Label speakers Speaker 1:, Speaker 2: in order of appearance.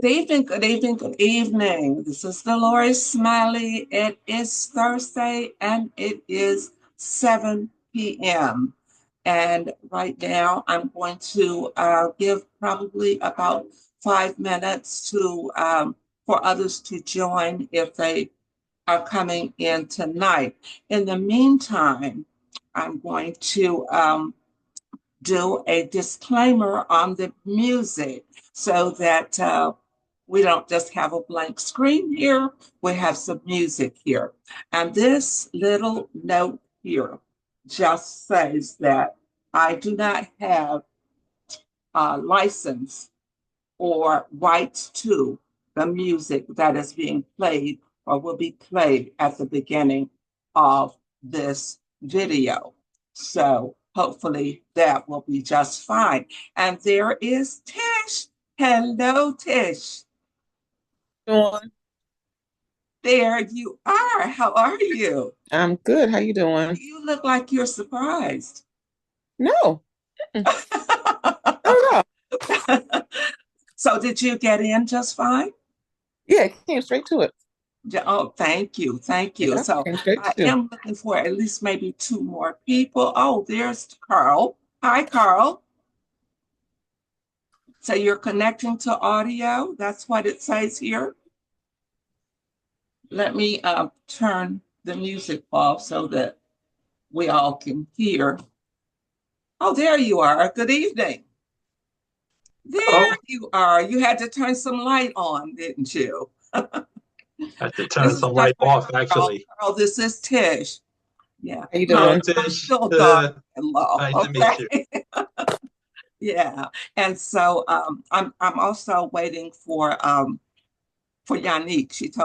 Speaker 1: Good evening, good evening, good evening. This is Delores Smiley. It is Thursday and it is 7 p.m. And right now I'm going to give probably about 5 minutes to for others to join if they are coming in tonight. In the meantime, I'm going to do a disclaimer on the music so that we don't just have a blank screen here, we have some music here. And this little note here just says that I do not have a license or rights to the music that is being played or will be played at the beginning of this video. So hopefully that will be just fine. And there is Tish. Hello, Tish.
Speaker 2: Doing?
Speaker 1: There you are. How are you?
Speaker 2: I'm good. How you doing?
Speaker 1: You look like you're surprised.
Speaker 2: No, mm-mm, not at all.
Speaker 1: So did you get in just fine?
Speaker 2: Yeah, it came straight to it.
Speaker 1: Yeah, oh, thank you. Thank you.
Speaker 2: Yeah,
Speaker 1: So
Speaker 2: came straight
Speaker 1: I
Speaker 2: to.
Speaker 1: am looking for at least maybe two more people. Oh, there's Carl. Hi, Carl. So you're connecting to audio. That's what it says here. Let me turn the music off so that we all can hear. Oh, there you are. Good evening.
Speaker 3: Oh,
Speaker 1: There you are. You had to turn some light on, didn't you?
Speaker 3: had to
Speaker 1: This
Speaker 3: turn
Speaker 1: is
Speaker 3: some
Speaker 1: my
Speaker 3: light
Speaker 1: friend
Speaker 3: off,
Speaker 1: Carl.
Speaker 3: actually.
Speaker 1: Carl, this is Tish. Yeah,
Speaker 2: How you
Speaker 1: my
Speaker 3: Hello,
Speaker 2: doing?
Speaker 3: Tish.
Speaker 1: real daughter-in-law.
Speaker 3: Nice to meet you.
Speaker 1: Okay. Yeah. And so I'm also waiting for Yannick. She told